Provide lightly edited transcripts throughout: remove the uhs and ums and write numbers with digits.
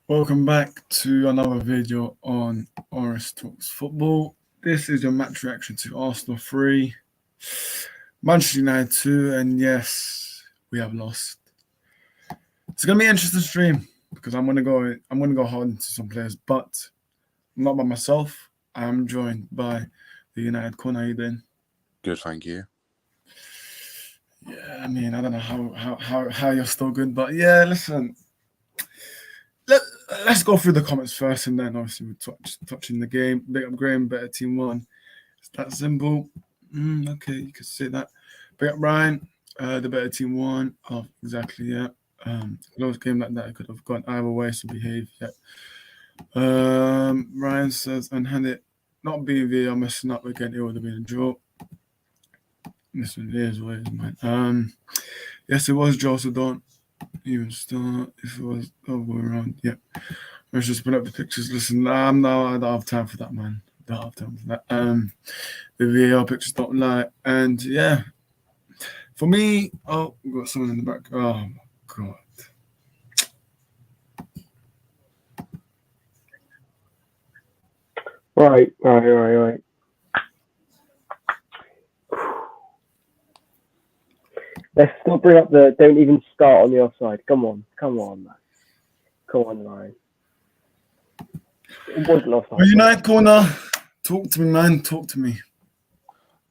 Welcome back to another video on Oris Talks Football. This is your match reaction to Arsenal 3, Manchester United 2, and yes, we have lost. It's gonna be an interesting stream because I'm gonna go hard into some players, but I'm not by myself. I'm joined by the United corner. How you doing? Good, thank you. Yeah, I mean, I don't know how you're still good, but yeah, listen. Let's go through the comments first, and then obviously we're touching the game. Big up Graham, better team won. It's that simple. Okay, you could say that. Big up Ryan, the better team won. Oh, exactly, yeah. Close game like that, it could have gone either way, so behave. Yeah. Ryan says, and had it not being VR messing up again, it would have been a draw. This one is what it is, man. Yes, it was Joe, so don't even start if it was other way around. Yeah. Let's just put up the pictures. Listen, I don't have time for that, man. Don't have time for that. The VAR pictures don't lie. And yeah, for me, oh, we've got someone in the back. Oh my god. Right. Let's still bring up the don't even start on the offside. Come on, man. Come on, Ryan. It wasn't offside. United corner. Talk to me, man. Talk to me.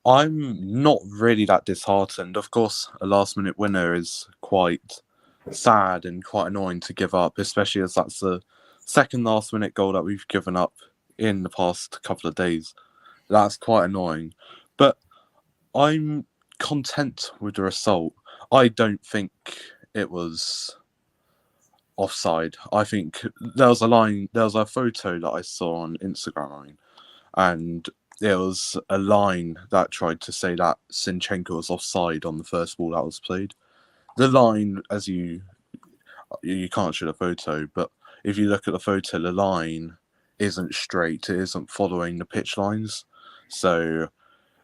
I'm not really that disheartened. Of course, a last-minute winner is quite sad and quite annoying to give up, especially as that's the second last-minute goal that we've given up in the past couple of days. That's quite annoying. But I'm content with the result. I don't think it was offside. I think there was a photo that I saw on Instagram, and there was a line that tried to say that Zinchenko was offside on the first ball that was played. The line, as you can't show the photo, but if you look at the photo, the line isn't straight. It isn't following the pitch lines. So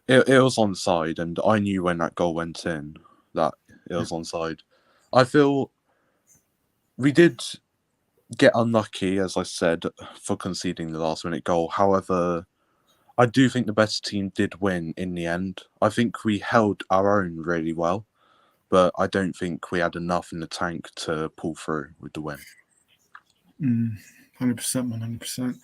it was onside, and I knew when that goal went in that it was onside. I feel we did get unlucky, as I said, for conceding the last-minute goal. However, I do think the better team did win in the end. I think we held our own really well, but I don't think we had enough in the tank to pull through with the win. 100%, man, 100%.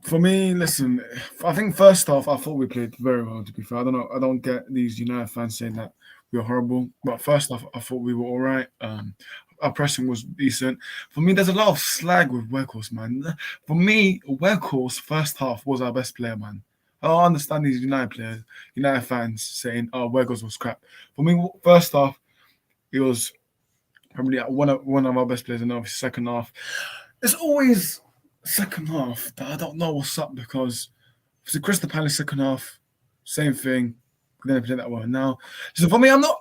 For me, listen, I think first off, I thought we played very well, to be fair. I don't get these United fans saying that we were horrible. But first off, I thought we were all right. Our pressing was decent. For me, there's a lot of slag with Weghorst, man. For me, Weghorst first half was our best player, man. I don't understand these United fans saying, "Oh, Weghorst was crap." For me, first half, he was probably one of our best players, and obviously second half, it's always second half that I don't know what's up because for the Crystal Palace second half, same thing. We didn't play that well. Now, so for me, I'm not.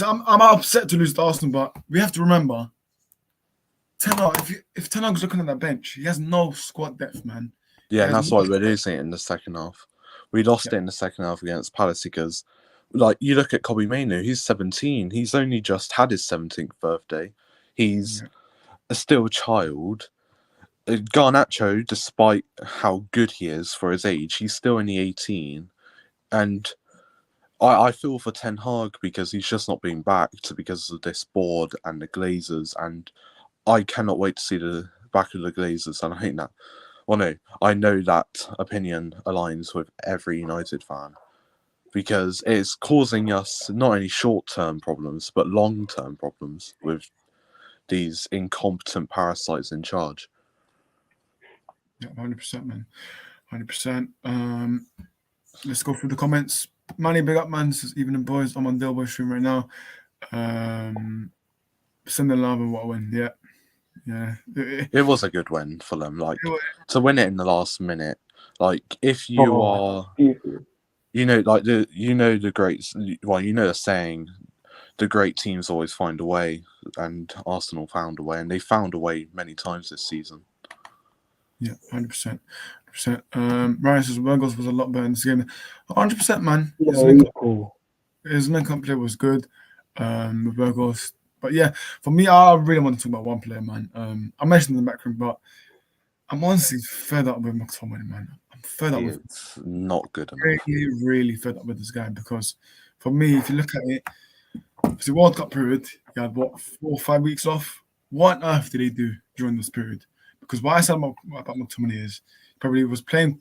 I'm upset to lose to Arsenal, but we have to remember, Ten Hag. If Ten Hag's looking at that bench, he has no squad depth, man. Yeah, and that's why we're losing it in the second half. We lost it in the second half against Palace because, like, you look at Kobbie Mainoo, he's 17. He's only just had his 17th birthday. He's still a child. Garnacho, despite how good he is for his age, he's still only 18. And I feel for Ten Hag because he's just not being backed because of this board and the Glazers. And I cannot wait to see the back of the Glazers. And I think that, well, no, I know that opinion aligns with every United fan because it's causing us not only short-term problems, but long-term problems with these incompetent parasites in charge. Yeah, 100%, man. 100%. Let's go through the comments. Manny, big up, man. This is Evening Boys. I'm on Delboy stream right now. Send the love and what a win. Yeah. Yeah. It was a good win for them. Like, to win it in the last minute. Like, if you are... You know, like, the great... Well, you know the saying, the great teams always find a way, and Arsenal found a way, and they found a way many times this season. Yeah, 100%. Ryan says Weghorst was a lot better in this game. 100%, man. His link-up play was good with Weghorst. But yeah, for me, I really want to talk about one player, man. I mentioned in the back room, but I'm honestly fed up with McTominay, man. I'm fed up with It's not good enough. really, really fed up with this guy because for me, if you look at it, it's the World Cup period. He had what 4 or 5 weeks off. What on earth did he do during this period? Because what I said about McTominay is he probably was playing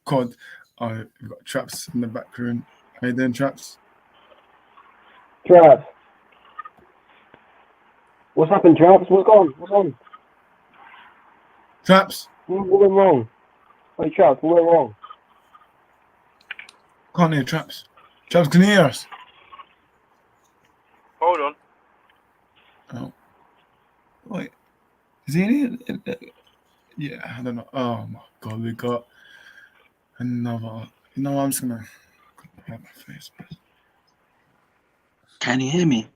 COD. We've got Traps in the back room. How you doing, Traps? Traps. What's happened, Traps? What's on? What's on? Traps? What went wrong? Hey, Traps, what went wrong? Can't hear Traps. Traps, can you hear us? Hold on. Oh. Wait. Is he in here? Yeah, I don't know. Oh my god, we got another. You know what? I'm just gonna have my face. Can you hear me?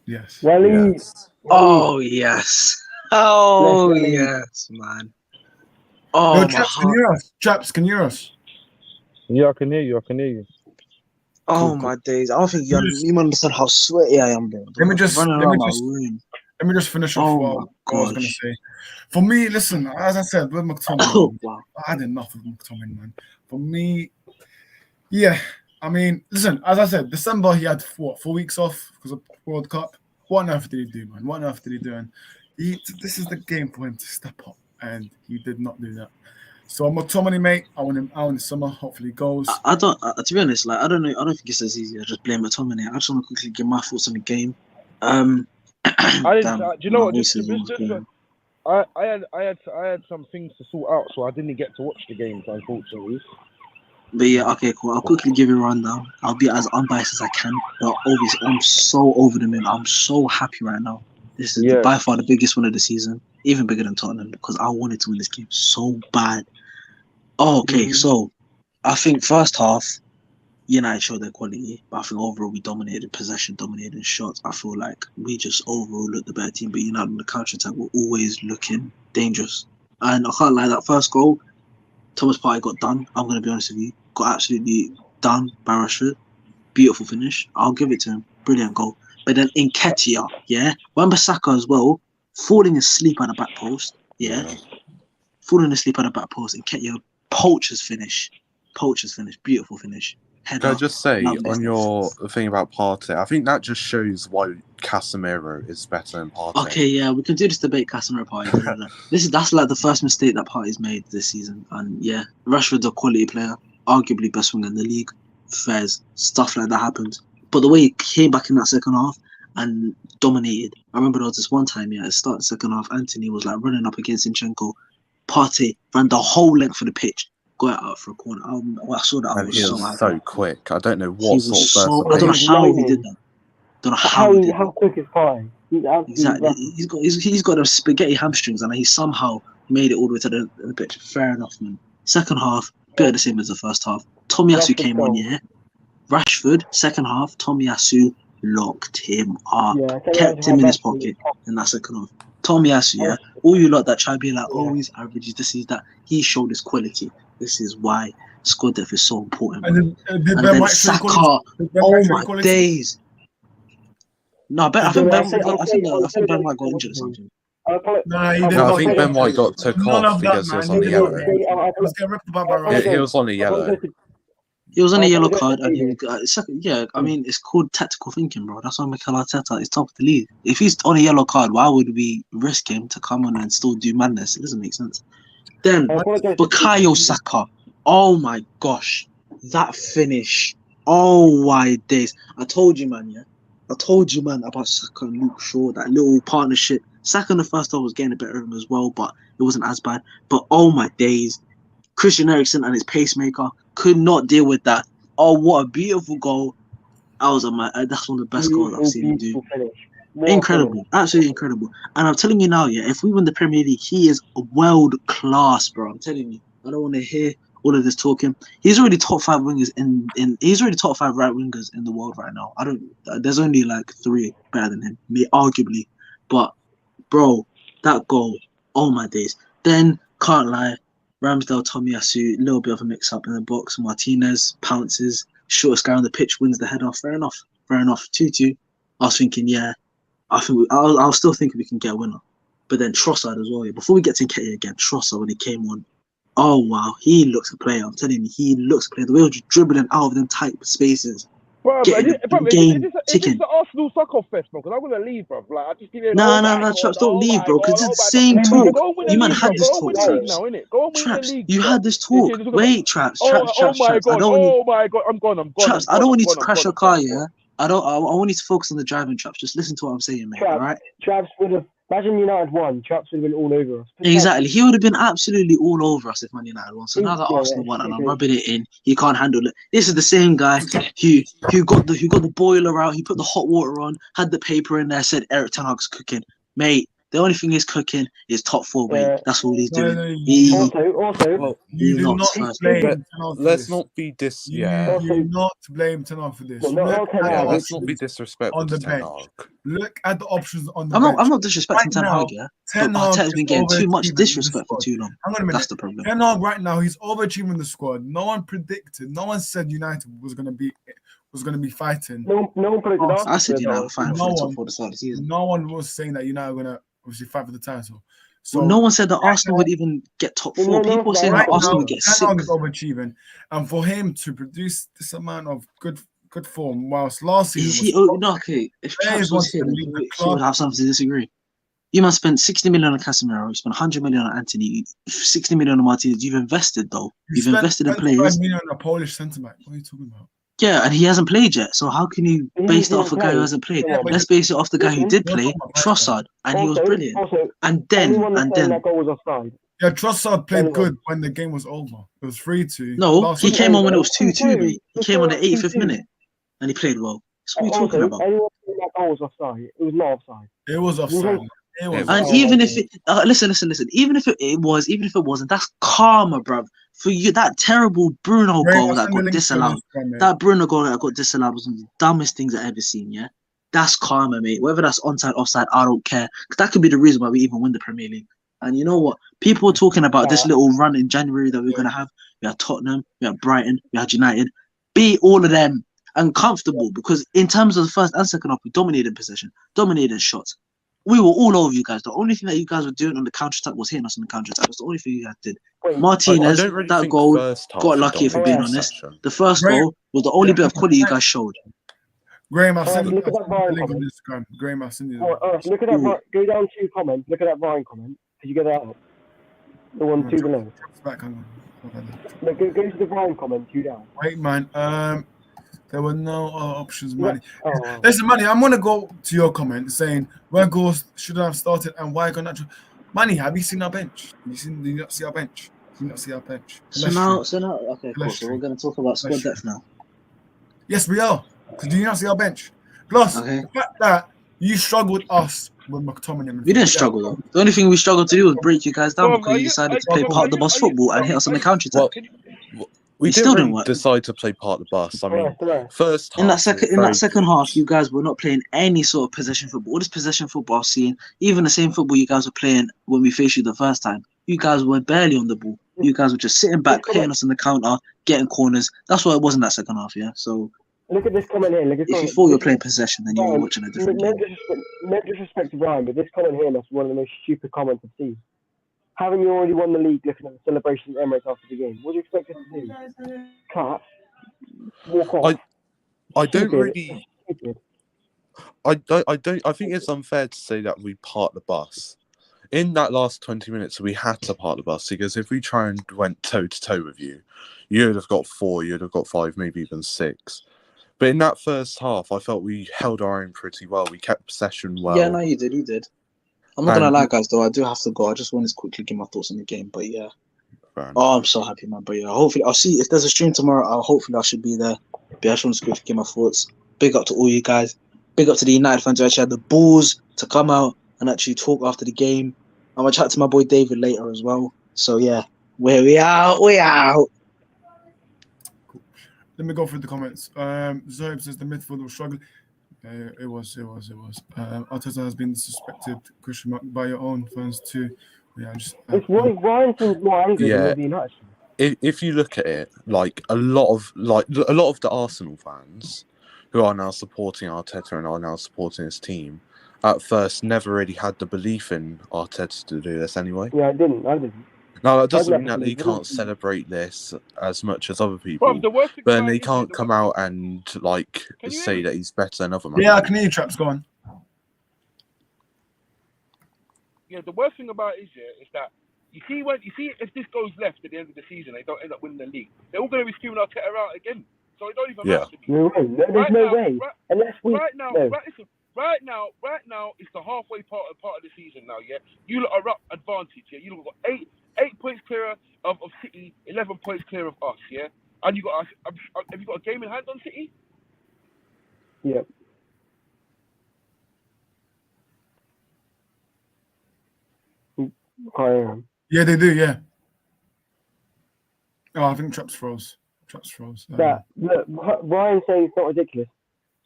Yes. Rally. Yes. Oh yes. Oh Let's go. yes, man. Oh Yo, my Traps, can you heart. hear us? Traps, can you hear us? Yeah, I can hear you. I can hear you. Oh Cool, my days. I don't think you Let me just- even understand how sweaty I am, bro. Let me just- running let me around my just- room. Let me just finish off Oh what my I was gonna gosh. say. For me, listen, as I said, with McTominay, Oh wow. I had enough of McTominay, man. For me, yeah. I mean, listen, as I said, December he had 4 weeks off because of World Cup. What on earth did he do, man? What on earth did he do? And this is the game for him to step up, and he did not do that. So McTominay, mate, I want him out in the summer. Hopefully, he goes. I don't. To be honest, like I don't know. I don't think it's as easy as just blame McTominay. I just want to quickly give my thoughts on the game. I didn't. Damn, do you know my what? voice Just, is almost just, going. I had some things to sort out, so I didn't get to watch the games, unfortunately. But yeah, okay, cool. I'll quickly give you a rundown. I'll be as unbiased as I can. But obviously, I'm so over the moon. I'm so happy right now. This is Yeah. by far the biggest win of the season, even bigger than Tottenham, because I wanted to win this game so bad. Oh, okay, so I think first half, United showed their quality, but I think overall we dominated possession, dominated shots. I feel like we just overall looked the better team, but United on the counter attack were always looking dangerous. And I can't lie, that first goal, Thomas Partey got done. I'm going to be honest with you. Got absolutely done by Rashford. Beautiful finish. I'll give it to him. Brilliant goal. But then Nketiah, yeah, Wan-Bissaka as well, falling asleep at the back post, yeah, falling asleep at the back post. Nketiah, poacher's finish. Beautiful finish. Can I Header. just say Lovely on stuff. your thing about Partey, I think that just shows why Casemiro is better than Partey. Okay, yeah, we can do this debate, Casemiro Partey. That's like the first mistake that Partey's made this season, and yeah, Rashford's a quality player, arguably best winger in the league. Fairs, stuff like that happens. But the way he came back in that second half and dominated. I remember there was this one time, yeah, at the start of the second half, Anthony was like running up against Zinchenko. Partey ran the whole length of the pitch, got it out for a corner. I saw that. I And was he so was happy. so quick. I don't know He what was sort of so. person I don't know He's how he lightning. did that. Don't know how he did that. How quick is Partey? He's absolutely Exactly. rapid. He's got those spaghetti hamstrings, and he somehow made it all the way to the pitch. Fair enough, man. Second half, bit of the same as the first half. Tomiyasu Rashford came on, goal. yeah. Rashford, second half, Tomiyasu locked him up, Yeah, can you kept imagine him in how his bad he pocket in that second half. Tomiyasu, yeah. All you lot that try to be like, oh, he's average, he's this, he's that. He showed his quality. This is why squad depth is so important. And Man. then, did And Ben then White show Saka, quality? Did Ben oh White show my quality? days. No, I think Yeah, Ben White got injured or something. No, he did No, I not. think Ben White got took None off of that, because he man. was He on the did yellow. not. He was getting ripped about by He Rashford. was on a yellow. He was on a yellow apologize card, to and he David. second. Yeah, I mean it's called tactical thinking, bro. That's why Mikel Arteta is top of the league. If he's on a yellow card, why would we risk him to come on and still do madness? It doesn't make sense. Then I apologize to Bukayo Saka. Oh my gosh, that finish. Oh my days. I told you, man. Yeah, I told you, man, about Saka and Luke Shaw. That little partnership. Saka in the first half was getting a bit of him as well, but it wasn't as bad. But oh my days. Christian Eriksen and his pacemaker could not deal with that. Oh, what a beautiful goal! That's one of the best goals I've seen him do. Beautiful finish. What a Incredible, finish. absolutely incredible. And I'm telling you now, yeah, if we win the Premier League, he is world class, bro. I'm telling you. I don't want to hear all of this talking. He's already top 5 wingers he's already top 5 right wingers in the world right now. There's only like 3 better than him, arguably. But bro, that goal, oh my days. Then can't lie. Ramsdale, Tomiyasu, a little bit of a mix-up in the box. Martinez pounces, shortest guy on the pitch wins the header. Fair enough. 2-2. I was thinking, yeah, I'll still think we can get a winner. But then Trossard as well. Before we get to Nketiah again, Trossard when he came on, oh wow, he looks a player. I'm telling you, he looks a player. The way he was dribbling out of them tight spaces. Bro, Getting the game is this ticking. the Arsenal suck off fest, bro? Because I'm gonna leave, bro. Like I just give it. No, Traps, don't leave, bro. Because it's the same talk. You man had this talk, Traps. Traps, you had this talk. Wait, Traps. Oh my god! Oh my god! I'm gone. Traps, I don't want you to crash your car, yeah. I want you to focus on the driving, Traps. Just listen to what I'm saying, man. All right. Traps would have. Imagine United won. Traps would have been all over us. Exactly. He would have been absolutely all over us if Man United won. So now that Arsenal won and I'm rubbing it in, he can't handle it. This is the same guy who got the boiler out, he put the hot water on, had the paper in there, said Eric Ten Hag's cooking. Mate, the only thing he's cooking is top 4 weight. That's all he's doing. Also, you do not blame. Let's not be You do not blame Ten Hag for this. let's not be disrespectful on the to Ten bench. Hag. Look at the options on the bench. I'm not disrespecting Ten Hag, yeah. Ten But Hag Arteta's been getting too much overachieving disrespect the for too long. Hang on a minute. That's the problem. Ten Hag right now, he's overachieving the squad. No one predicted. No one said United was gonna be fighting. no one predicted us. I said United were fighting for the top 4 at the start of the season. No one was saying that United were gonna obviously fight for the title. So No one said that Arsenal would even get top 4. People were saying that Arsenal would get Ten Hag 6th. is overachieving, and for him to produce this amount of good form, whilst last Is season he? Oh, no, okay. If Players Traps was want here, to then leave the he club. would have something to disagree. You man spent 60 million on Casemiro, you spent 100 million on Anthony, 60 million on Martinez. You've invested though. You've spent invested in 25 players. million on a Polish centre back. What are you talking about? Yeah, and he hasn't played yet. So how can you base that off a guy who hasn't played? Yeah, Let's base it off the guy who did You're play, talking about Trossard, and he was brilliant. Also, And then that goal was offside. Yeah, Trossard played Anyway. good when the game was over. It was 3-2. No, Last he week. came on when it was 2-2, mate. He It's came on the not 85th 2-2. minute, and he played well. That's what we're talking Also, about. anyone saying that goal was offside? It was not offside. It was offside. It was. And offside. even if it, listen, even if it wasn't, that's karma, bruv. For you, that terrible Bruno Ray, goal I'll that send the got link to disallowed. this one, mate. That Bruno goal that got disallowed was one of the dumbest things I've ever seen, yeah? That's karma, mate. Whether that's onside, offside, I don't care. 'Cause that could be the reason why we even win the Premier League. And you know what? People are talking about this little run in January that we're going to have. We had Tottenham, we had Brighton, we had United. Beat all of them and comfortable because in terms of the first and second half, we dominated possession, dominated shots. We were all over you guys. The only thing that you guys were doing on the counter-attack was hitting us on the counter-attack. That's the only thing you guys did. Wait, Martinez, I don't really that think goal, first half got we lucky if we're being dominated honest. possession. The first Graham- goal was the only bit of quality you guys showed. Graham, I've sent you look at that the Ryan link on comment. Instagram. Graham, I've sent you the Look at that. Go down 2 comments. Look at that Ryan comment. Did you get that up? The one 2 below. back. Hang on. No, go to the Ryan comment. 2 down. Wait, man. There were no other options, Manny. Oh, Listen, Manny, I'm gonna go to your comment saying where goals should have started and why Garnacho. Manny, have you seen our bench? Do you not see our bench? Do you not see our bench? So now, okay, cool. So we're going to talk about squad depth now. Yes, we are. Do you not see our bench? Plus, Okay. the fact that you struggled us with McTominay. We didn't struggle though. The only thing we struggled to do was break you guys down Bro, because are you you- decided to are play you- part of the bus football and hit us on the counter attack. Well, we It still didn't didn't really work. decide to play part of the bus. I mean, first half In that was second very half, good. you guys were not playing any sort of possession football. All this possession football I've seen, even the same football you guys were playing when we faced you the first time. You guys were barely on the ball. You guys were just sitting back, hitting us on the counter, getting corners. That's what it was in that second half, yeah. So look at this comment here. Look at if you thought you were playing possession, then you were watching a different game. No disrespect to Ryan, but this comment here is one of the most stupid comments I've seen. Haven't you already won the league looking at the celebration at Emirates after the game? What do you expect us to do? Cut? Walk off? I don't Stupid. really. Stupid. I think it's unfair to say that we part the bus. In that last 20 minutes, we had to part the bus because if we try and went toe to toe with you, you'd have got 4, you'd have got 5, maybe even 6. But in that first half, I felt we held our own pretty well. We kept possession well. Yeah, no, you did. I'm not gonna lie, guys. Though I do have to go. I just want to quickly give my thoughts on the game. But yeah, oh, I'm so happy, man. But yeah, hopefully I'll see if there's a stream tomorrow. Hopefully I should be there. But I just want to quickly give my thoughts. Big up to all you guys. Big up to the United fans who actually had the balls to come out and actually talk after the game. I'm gonna chat to my boy David later as well. So yeah, we out. Let me go through the comments. Zoeb says the midfield was struggling. It was. Arteta has been suspected, question mark, by your own fans too. Yeah, It's Ryan seems more angry Yeah. than the United. If you look at it, like a lot of the Arsenal fans who are now supporting Arteta and are now supporting his team, at first never really had the belief in Arteta to do this anyway. Yeah, I didn't. Now, that doesn't I'd mean that never he believed can't celebrate this as much as other Bro, people, the worst thing but then about he it is, can't come out and like Can you hear say me? that he's better than other Yeah, I managers. can hear you, Traps. Go on. Yeah, the worst thing about it is that you see if this goes left at the end of the season, they don't end up winning the league. They're all going to be screaming Arteta out again. So it don't even Yeah. matter to me. No way. No, there's no way. Unless we. Right now, No. right now, it's the halfway part of the season now. Yeah, you lot are up advantage. Yeah, you lot got eight points clear of City, 11 points clear of us. Yeah, and you got have you got a game in hand on City? Yeah. Yeah, they do. Yeah. Oh, I think Traps froze. Traps froze. That look, Ryan's saying it's not ridiculous.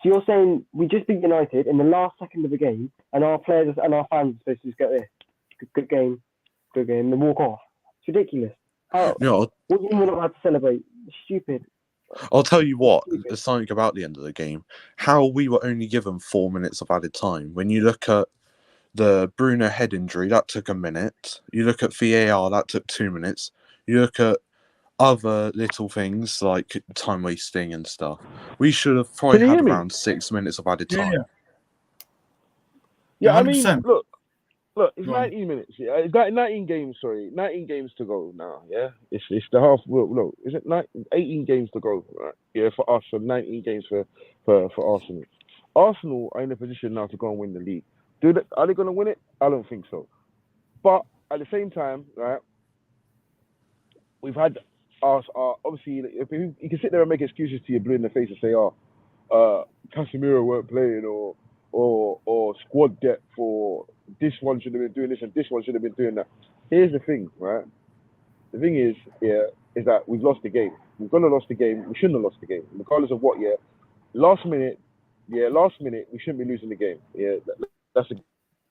So you're saying we just beat United in the last second of the game, and our players and our fans are supposed to just go there. Good game, and walk off. It's ridiculous. How? You know, What do you mean we're not allowed to celebrate? It's stupid. I'll tell you what, Stupid. there's something about the end of the game. How we were only given 4 minutes of added time. When you look at the Bruno head injury, that took a minute. You look at VAR, that took 2 minutes. You look at other little things like time wasting and stuff. We should have probably Can you had hear me? around 6 minutes of added Yeah, time. yeah. Yeah, I mean, 100%. look, it's Go on. 19 minutes. Yeah, it's got 19 games. Sorry, 19 games to go now. Yeah, it's the half. Well, no, is it 18 games to go? Right? Yeah, for us, so 19 games for Arsenal. Arsenal are in a position now to go and win the league. Are they going to win it? I don't think so. But at the same time, right? We've had us. Obviously, if you can sit there and make excuses to your blue in the face and say, Casemiro weren't playing, or squad depth, or this one should have been doing this and this one should have been doing that. Here's the thing, right? The thing is that we've lost the game. We've gone and lost the game. We shouldn't have lost the game, regardless of what. Last minute, we shouldn't be losing the game. Yeah, that's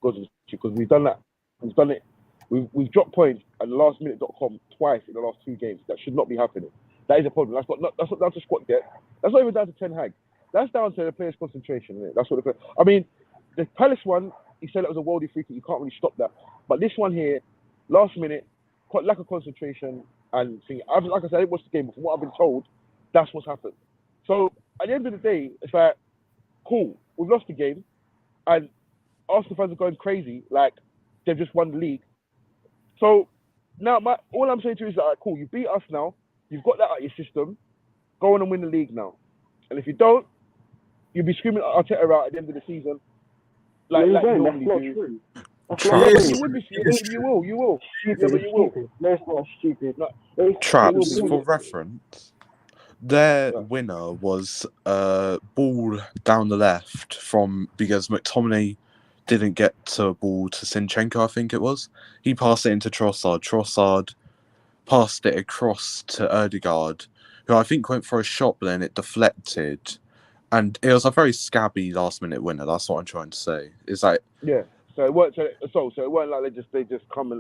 because we've done that. We've done it. We've dropped points at lastminute.com twice in the last 2 games. That should not be happening. That is a problem. That's not down to squad depth. That's not even down to Ten Hag. That's down to the players' concentration. Isn't it? That's what I mean. The Palace one, he said it was a worldly free kick. You can't really stop that. But this one here, last minute, lack of concentration and thing. Like I said, I didn't watch the game, but from what I've been told, that's what's happened. So at the end of the day, it's like, cool, we've lost the game, and Arsenal fans are going crazy, like they've just won the league. So now, all I'm saying to you is that, cool, you beat us now. You've got that out of your system. Go on and win the league now. And if you don't, you'll be screaming at Arteta out at the end of the season. Like you normally do. That's Traps. not true. You would be. You will. Stupid. Yeah, but you will. Stupid. No, it's not stupid. No. Traps, It will for be. reference, their Yeah. winner was a ball down the left because McTominay didn't get to a ball to Zinchenko, I think it was. He passed it into Trossard. Trossard passed it across to Ødegaard, who I think went for a shot, but then it deflected. And it was a very scabby last-minute winner. That's what I'm trying to say. It's like, Yeah. So it weren't. So it weren't like they just came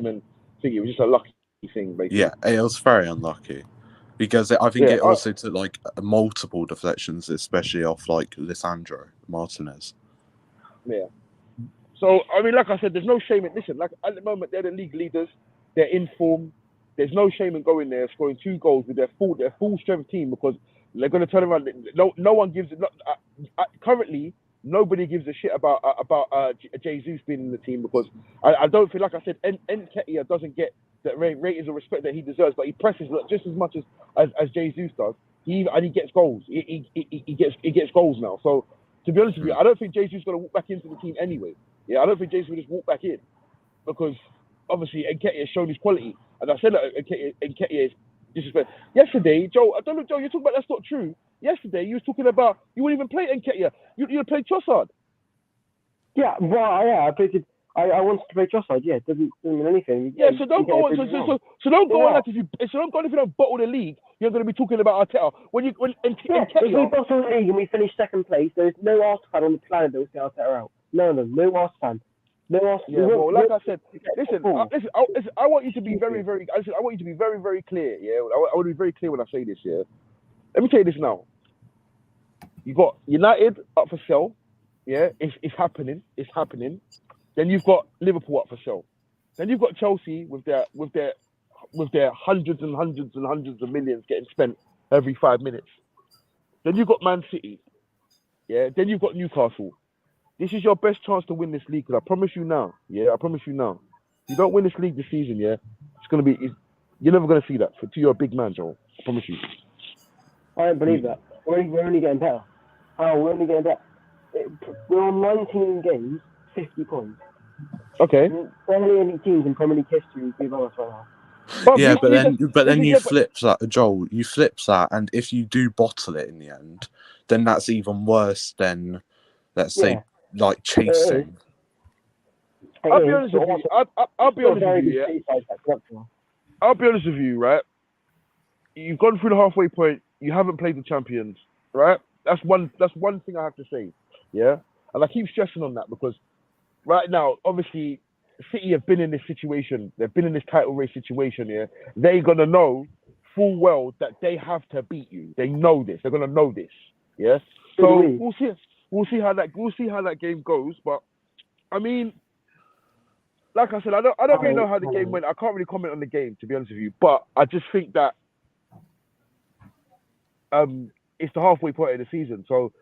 and think it was just a lucky thing, basically. yeah, it was very unlucky. Because I think Yeah, it also took like multiple deflections, especially off like Lisandro Martinez. Yeah. So I mean, like I said, there's no shame in listen. Like at the moment, they're the league leaders. They're in form. There's no shame in going there, scoring 2 goals with their full strength team, because they're going to turn around. No one gives. Currently, nobody gives a shit about Jesus being in the team, because I don't feel, like I said, Nketiah doesn't get the ratings of respect that he deserves, but he presses just as much as Jesus does. He gets goals. He gets goals now. So to be honest with you, I don't think Jesus is going to walk back into the team anyway. Yeah, I don't think Jesus will just walk back in, because obviously Nketiah has shown his quality, and I said that Nketiah is disrespect. Yesterday, Joe, I don't know, Joe, you're talking about that's not true. Yesterday, you was talking about you wouldn't even play Nketiah. You played Trossard. Yeah, well, yeah, I wanted to play Trossard. Yeah, it doesn't mean anything. Yeah, so don't go on. So don't go on like if you don't bottle the league, you're going to be talking about Arteta. If we bottle the league and we finish second place, there's no Arsenal fan on the planet that will say Arteta out. No Arsenal fan. No Arsenal. Yeah, well, like I said, listen. I want you to be very, very. I want you to be very, very clear. Yeah, I want to be very clear when I say this. Yeah, let me tell you this now. You got United up for sale. Yeah, it's happening. It's happening. Then you've got Liverpool up for show. Then you've got Chelsea with their hundreds and hundreds and hundreds of millions getting spent every 5 minutes. Then you've got Man City. Yeah. Then you've got Newcastle. This is your best chance to win this league. Cause I promise you now. Yeah, I promise you now. If you don't win this league this season, yeah, you're never gonna see that. To your big man, Joel. I promise you. I don't believe that. We're only getting better. Oh, we're only getting better. We're on 19 games, 50 points. Okay. Barely any teams in Premier League history do that right now. Yeah, but then you flip that, Joel. You flip that, and if you do bottle it in the end, then that's even worse than, let's say, like chasing. I'll be honest with you. I'll be honest with you. Yeah. I'll be honest with you, right? You've gone through the halfway point. You haven't played the champions, right? That's one thing I have to say. Yeah, and I keep stressing on that because right now, obviously, City have been in this situation. They've been in this title race situation. Yeah, they're gonna know full well that they have to beat you. They know this. They're gonna know this. Yeah. So we'll see. We'll see how that game goes. But I mean, like I said, I don't really know how the game went. I can't really comment on the game, to be honest with you. But I just think that it's the halfway point of the season. So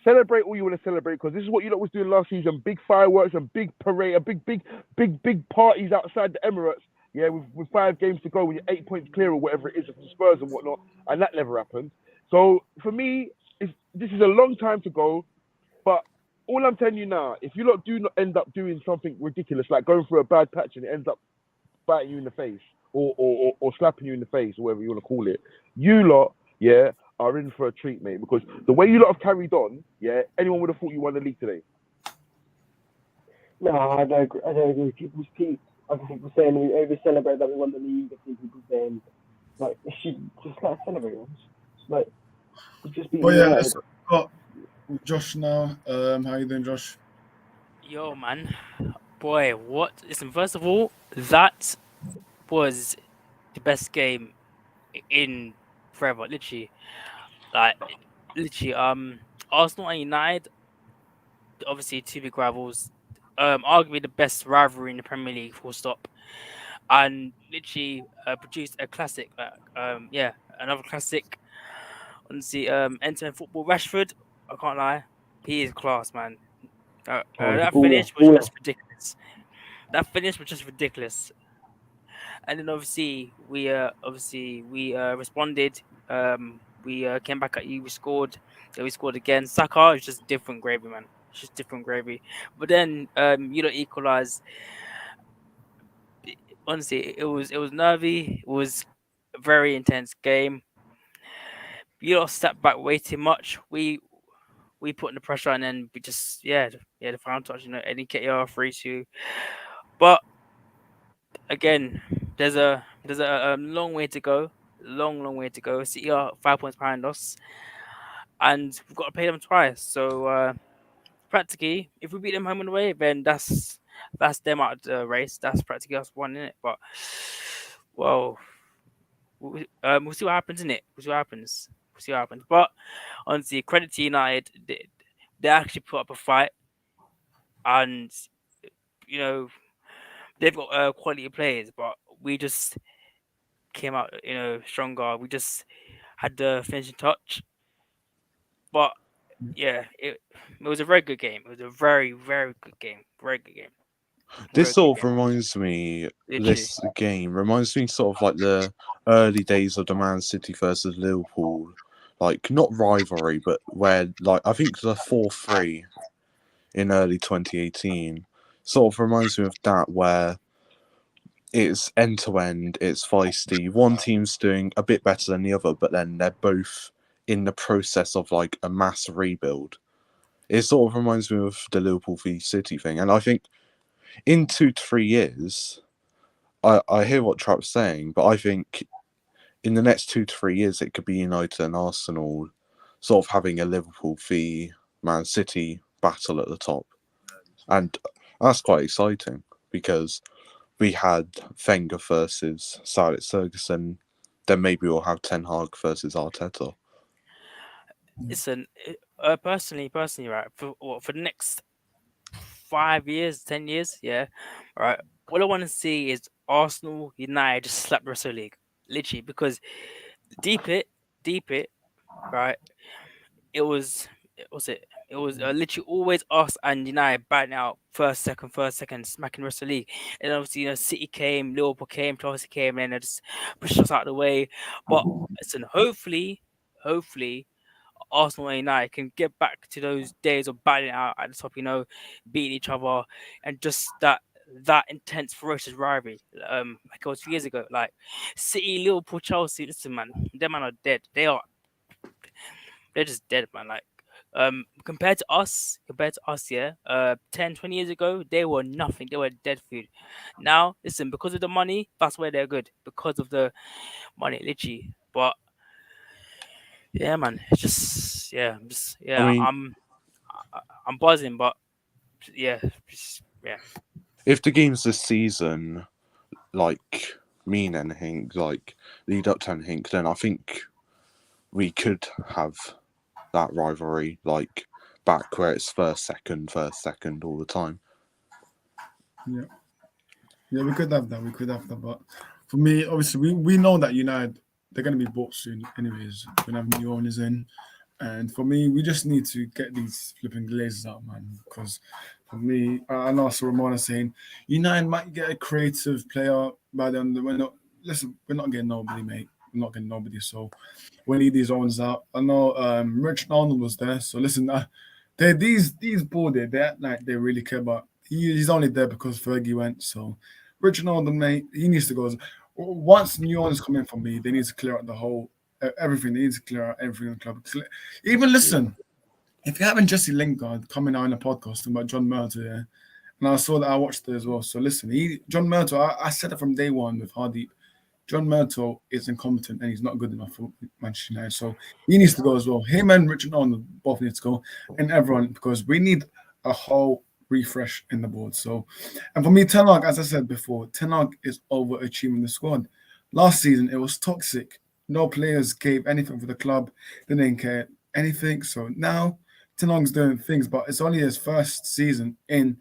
celebrate all you want to celebrate, because this is what you lot was doing last season: big fireworks and big parade, big parties outside the Emirates. Yeah, with 5 games to go, when you're 8 points clear or whatever it is from Spurs and whatnot, and that never happened. So for me, this is a long time to go. But all I'm telling you now, if you lot do not end up doing something ridiculous, like going through a bad patch and it ends up biting you in the face or slapping you in the face, or whatever you want to call it, you lot, yeah, are in for a treat, mate. Because the way you lot have carried on, yeah, anyone would have thought you won the league today. No, I don't agree. I think people saying we over celebrate that we won the league. I think people saying like it should just let us celebrate. Like just be. Well, yeah, let's got Josh now. How you doing, Josh? Yo, man, boy, what? Listen, first of all, that was the best game in forever, literally. Arsenal and United, obviously 2 big rivals, arguably the best rivalry in the Premier League, full stop, and literally produced a classic. Another classic. Honestly, end-to-end football. Rashford, I can't lie, he is class, man. That finish was just ridiculous. And then obviously we responded. We came back at you. We scored. Then we scored again. Saka is just different gravy, man. It's just different gravy. But then you don't equalize. Honestly, it was nervy. It was a very intense game. You don't step back way too much. We put in the pressure, and then we just the final touch. Eddie Nketiah 3-2. But again, there's a long way to go. Long way to go. City are 5 points behind us, and we've got to play them twice. So practically, if we beat them home and away, then that's them out of the race. That's practically us one in it. But well, we'll see what happens in it. We'll see what happens. But honestly, credit to United. They actually put up a fight, and they've got quality players, but we just came out, stronger. We just had the finishing touch. But yeah, it was a very good game. It was a very, very good game. Very good game. This sort of reminds me, this game reminds me sort of like the early days of the Man City versus Liverpool, like not rivalry, but where like I think the 4-3 in early 2018 sort of reminds me of that, where it's end to end, it's feisty. One team's doing a bit better than the other, but then they're both in the process of like a mass rebuild. It sort of reminds me of the Liverpool v City thing, and I think in 2 to 3 years, I hear what Trap's saying, but I think in the next 2 to 3 years it could be United and Arsenal sort of having a Liverpool v Man City battle at the top, and that's quite exciting because we had Wenger versus Sir Alex Ferguson, then maybe we'll have Ten Hag versus Arteta. listen, personally, right, for the next 5 years, 10 years, yeah, right. What I want to see is Arsenal, United just slap the rest of the league, literally, because deep it, deep it, right. It was, it was literally always us and United batting out first, second, smacking the rest of the league. And obviously, City came, Liverpool came, Chelsea came, and they just pushed us out of the way. But listen, hopefully, Arsenal and United can get back to those days of battling out at the top, beating each other, and just that intense, ferocious rivalry, like it was 2 years ago. Like City, Liverpool, Chelsea. Listen, man, them man are dead. They're just dead, man. Like, compared to us, yeah, 10, 20 years ago, they were nothing. They were dead food. Now, listen, because of the money, that's why they're good. Because of the money, literally. But yeah, man, it's just yeah, I mean, I'm buzzing, but yeah, yeah. if the games this season like mean anything, like lead up to anything, then I think we could have that rivalry like back where it's first, second all the time. Yeah, we could have that. But for me, obviously, we know that United, they're going to be bought soon, anyways. We're going to have new owners in. And for me, we just need to get these flipping glazes out, man. Because for me, I know I saw Ramona saying United might get a creative player by then. We're not getting nobody, mate. We're not getting nobody. So we need these owners out. I know Richard Arnold was there. So listen, these board they act like they really care about. He's only there because Fergie went. So Richard Arnold, mate, he needs to go. Once new owners come in for me, they need to clear out the whole everything. They need to clear out everything in the club. Even listen, if you haven't Jesse Lingard coming out in a podcast about John Murtough, yeah, and I saw that, I watched it as well. So listen, John Murtough, I said it from day one with Hardeep. John Murtough is incompetent and he's not good enough for Manchester United. So he needs to go as well. Him and Richard Arnold both need to go, and everyone, because we need a whole refresh in the board. So, and for me, Ten Hag, as I said before, Ten Hag is overachieving the squad. Last season, it was toxic. No players gave anything for the club. They didn't care anything. So now Ten Hag's doing things, but it's only his first season in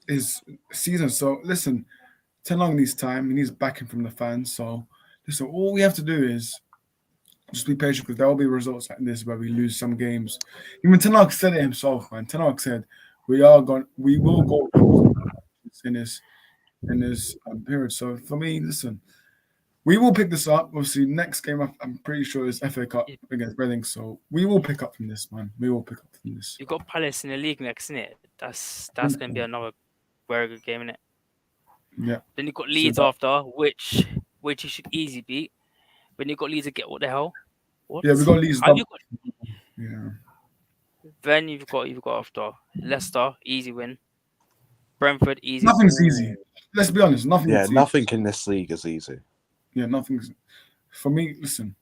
his season. So listen, Ten Hag needs time. He needs backing from the fans. So listen, all we have to do is just be patient, because there will be results like this where we lose some games. Even Ten Hag said it himself, man. Ten Hag said we will go in this period. So for me, listen, we will pick this up. Obviously, next game I'm pretty sure is FA Cup against Reading. So we will pick up from this, man. We will pick up from this. You've got Palace in the league next, isn't it? That's going to be another very good game, isn't it? Yeah. Then you've got Leeds after, which you should easily beat. When you've got Leeds, what the hell? What? Yeah, we got Leeds. Yeah. Then you've got after Leicester, easy win. Brentford, easy. Nothing's easy. Let's be honest. Nothing in this league is easy. Yeah, nothing's. For me, listen,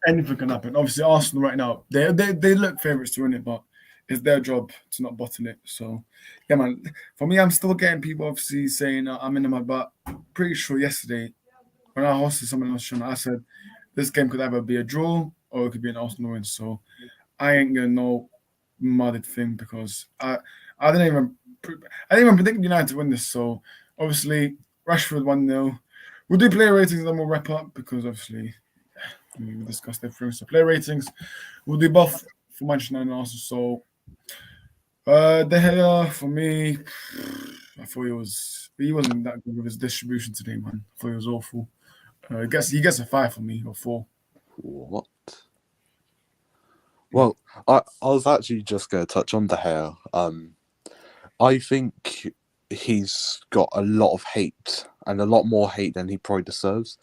anything can happen. Obviously, Arsenal right now, they look favourites to win it, but it's their job to not bottle it. So, yeah, man. For me, I'm still getting people obviously saying I'm in the mud, but pretty sure yesterday when I hosted someone else, I said this game could either be a draw or it could be an Arsenal win. So I ain't gonna know mudded thing, because I didn't even predict United to win this. So obviously Rashford 1-0. We'll do player ratings and then we'll wrap up, because obviously we discussed everything. So player ratings, we'll do both for Manchester United and Arsenal. So De Gea, for me, I thought he wasn't that good with his distribution today, man. I thought he was awful. He gets a 5 for me, or 4. What? Well, I was actually just going to touch on De Gea. I think he's got a lot of hate, and a lot more hate than he probably deserves.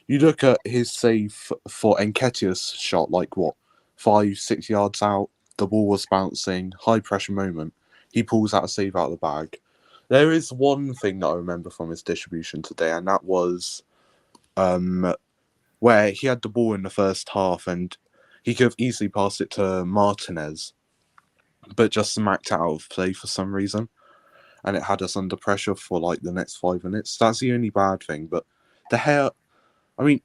You look at his save for Nketiah's shot, 5-6 yards out, the ball was bouncing, high pressure moment. He pulls out a save out of the bag. There is one thing that I remember from his distribution today, and that was where he had the ball in the first half and he could have easily passed it to Martinez, but just smacked it out of play for some reason. And it had us under pressure for the next 5 minutes. That's the only bad thing. But De Gea, I mean,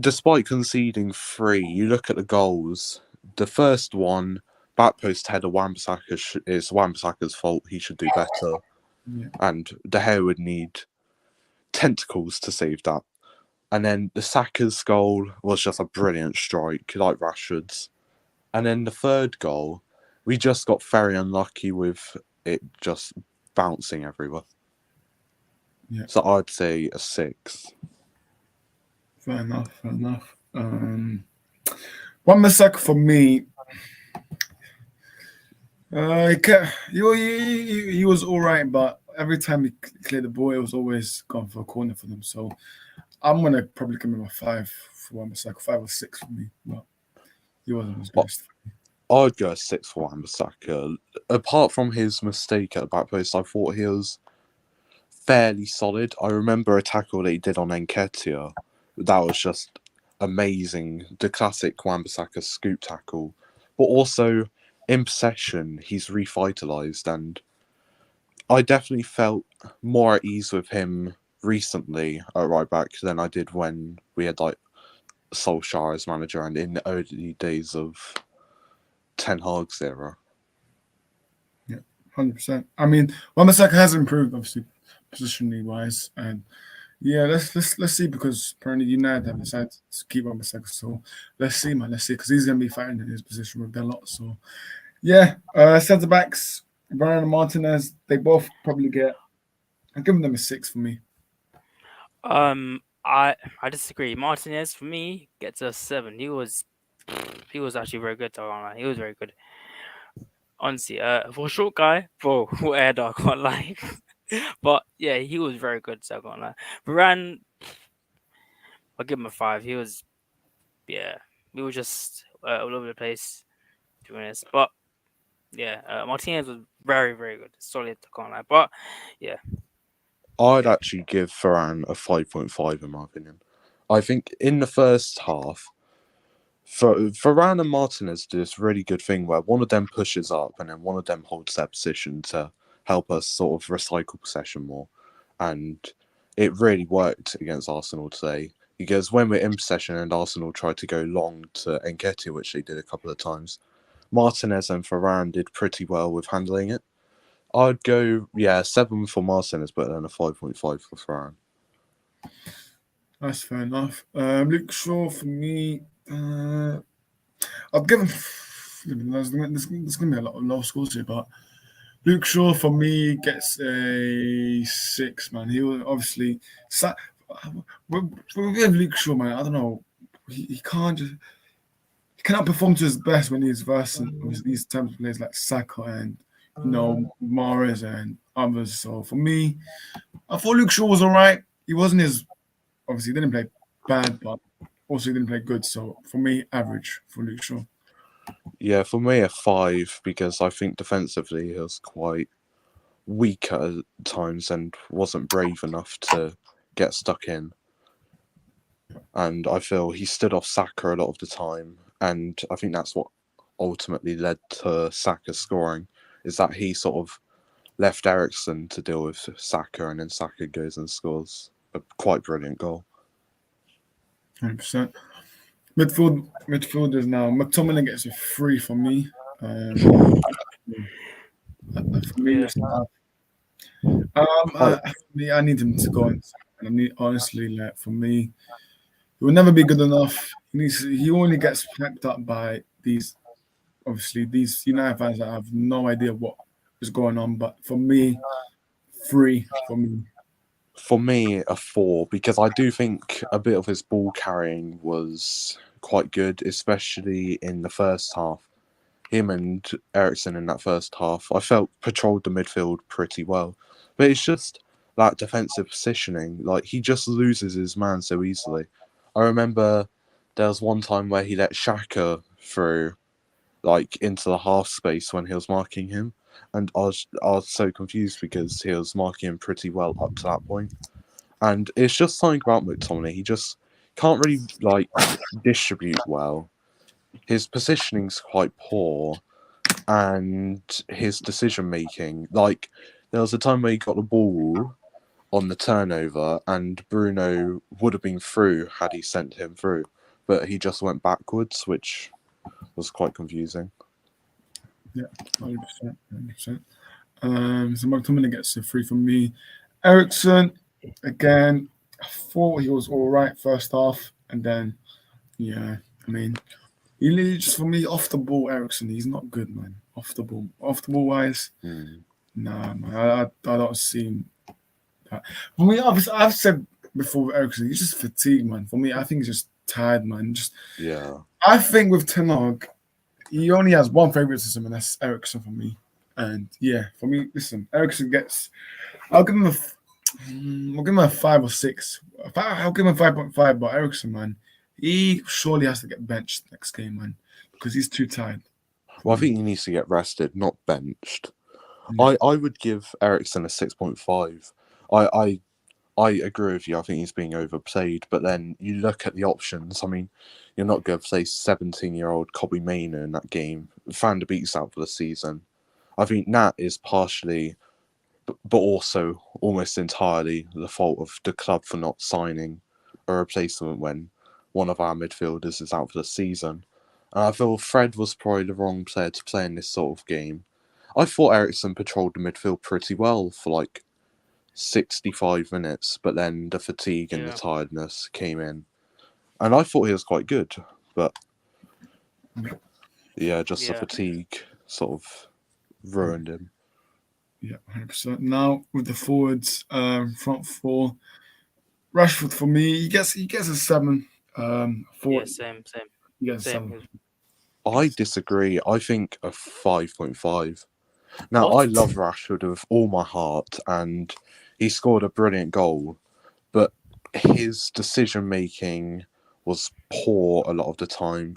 despite conceding 3, you look at the goals. The first one, back post header, Wan-Bissaka is Wan-Bissaka's fault. He should do better. Yeah. And De Gea would need tentacles to save that. And then the Saka's goal was just a brilliant strike, like Rashford's. And then the third goal, we just got very unlucky with it just bouncing everywhere. Yeah. So I'd say a 6. Fair enough. Wan-Bissaka for me. He was all right, but every time he cleared the ball, it was always gone for a corner for them. So I'm gonna probably give him a 5 for Wan-Bissaka, 5 or 6 for me. But he wasn't his best. I'd go a 6 for Wan-Bissaka. Apart from his mistake at the back post, I thought he was fairly solid. I remember a tackle that he did on Nketiah. That was just amazing. The classic Wan-Bissaka scoop tackle. But also, in possession, he's revitalised, and I definitely felt more at ease with him recently at right back than I did when we had like Solskjaer as manager and in the early days of Ten Hag's era. 100%. I mean, Wan-Bissaka has improved, obviously, positionally wise, and yeah, let's see, because apparently United have decided to keep Wan-Bissaka. So let's see, man. Let's see, because he's gonna be fighting in his position with Dalot. So yeah, centre backs, Brian and Martinez, they both probably get. I'm giving them a 6 for me. I disagree. Martinez for me gets a 7. He was actually very good. He was very good. Honestly, for a short guy, bro, what I can't lie. But yeah, he was very good. So I can't lie. Varane, I'll give him a 5. He was just all over the place, to be honest. But yeah, Martinez was very, very good. Solid, I can't lie. But yeah. I'd actually give Varane a 5.5 in my opinion. I think in the first half, Varane and Martinez do this really good thing where one of them pushes up and then one of them holds their position to help us sort of recycle possession more. And it really worked against Arsenal today, because when we're in possession and Arsenal tried to go long to Nketiah, which they did a couple of times, Martinez and Varane did pretty well with handling it. I'd go, 7 for Martinez, but then a 5.5 for Varane. That's fair enough. Luke Shaw for me, I've given. There's going to be a lot of low scores here, but Luke Shaw for me gets a 6. Man, he was obviously. With Luke Shaw, man, I don't know. He can't just. He cannot perform to his best when he's versus these types of players like Saka and Mahrez and others. So for me, I thought Luke Shaw was all right. He wasn't obviously he didn't play bad, but also he didn't play good. So for me, average for Luke Shaw. Yeah, for me a 5, because I think defensively he was quite weak at times and wasn't brave enough to get stuck in. And I feel he stood off Saka a lot of the time, and I think that's what ultimately led to Saka scoring, is that he sort of left Eriksen to deal with Saka, and then Saka goes and scores a quite brilliant goal. 100%. Midfielders now. McTominay gets a 3 for me. For me, I need him to go in. And honestly, for me, he will never be good enough. He only gets hyped up by these United fans that have no idea what is going on. But for me, 3 for me. For me, a 4, because I do think a bit of his ball carrying was quite good, especially in the first half. Him and Eriksen in that first half, I felt patrolled the midfield pretty well. But it's just that defensive positioning. Like, he just loses his man so easily. I remember there was one time where he let Xhaka through, like, into the half space when he was marking him. And I was so confused because he was marking him pretty well up to that point. And it's just something about McTominay. He just can't really, distribute well. His positioning's quite poor. And his decision-making. Like, there was a time where he got the ball on the turnover, and Bruno would have been through had he sent him through, but he just went backwards, which was quite confusing. 100%. 100%. So McTominay gets a 3 from me. Ericsson, again, I thought he was all right first half, and then, yeah, I mean, he literally just, for me, off the ball, Ericsson, he's not good, man. Off the ball wise, nah, man, I don't see him. For me, I've said before with Ericsson, he's just fatigued, man. For me, I think he's just tired, man. Yeah. I think with Ten Hag, he only has one favoritism, and that's Ericsson for me. And yeah, for me, listen, Ericsson gets. I'll give him a 5 or 6. I'll give him a 5.5. But Ericsson, man, he surely has to get benched next game, man, because he's too tired. Well, I think he needs to get rested, not benched. Yeah. I would give Ericsson a 6.5. I agree with you. I think he's being overplayed. But then you look at the options. I mean, you're not going to play 17-year-old Kobe Mainoo in that game. Van der Beek's out for the season. I think that is partially, but also almost entirely, the fault of the club for not signing a replacement when one of our midfielders is out for the season. And I feel Fred was probably the wrong player to play in this sort of game. I thought Ericsson patrolled the midfield pretty well for like 65 minutes, but then the fatigue and the tiredness came in. And I thought he was quite good, but the fatigue sort of ruined him. Yeah, 100%. Now with the forwards, front four, Rashford for me, he gets a 7. Yeah, same. He gets a 7. I disagree. I think a 5.5. Now, What? I love Rashford with all my heart, and he scored a brilliant goal, but his decision-making was poor a lot of the time.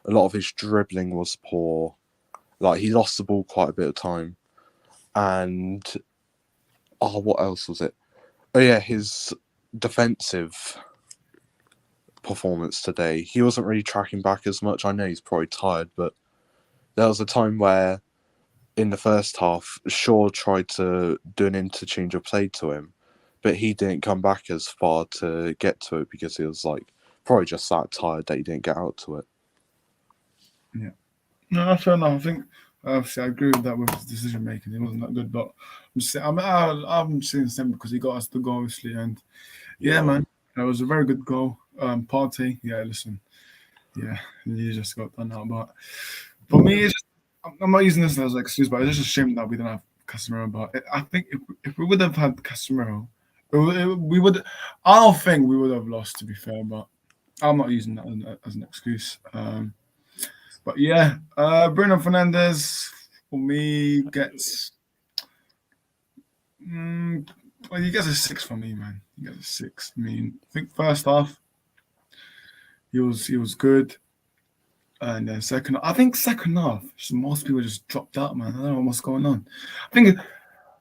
A lot of his dribbling was poor. Like, he lost the ball quite a bit of time. And, what else was it? Oh, yeah, his defensive performance today. He wasn't really tracking back as much. I know he's probably tired, but there was a time where in the first half, Shaw tried to do an interchange of play to him, but he didn't come back as far to get to it because he was like probably just that tired that he didn't get out to it. Yeah. No, that's fair enough. I think obviously I agree with that with his decision making. He wasn't that good, but I'm saying the same because he got us the goal, obviously, and yeah, man, it was a very good goal. Partey, yeah, listen, yeah, you just got done out. But for me, it's just, I'm not using this as an excuse, but it's just a shame that we didn't have Casemiro. But I think if we would have had Casemiro, we would. I don't think we would have lost, to be fair, but I'm not using that as an excuse. But yeah, Bruno Fernandes for me gets. Well, he gets a 6 from me, man. He gets a 6. I mean, I think first half he was good, and then second half, most people just dropped out, man. I don't know what's going on. I think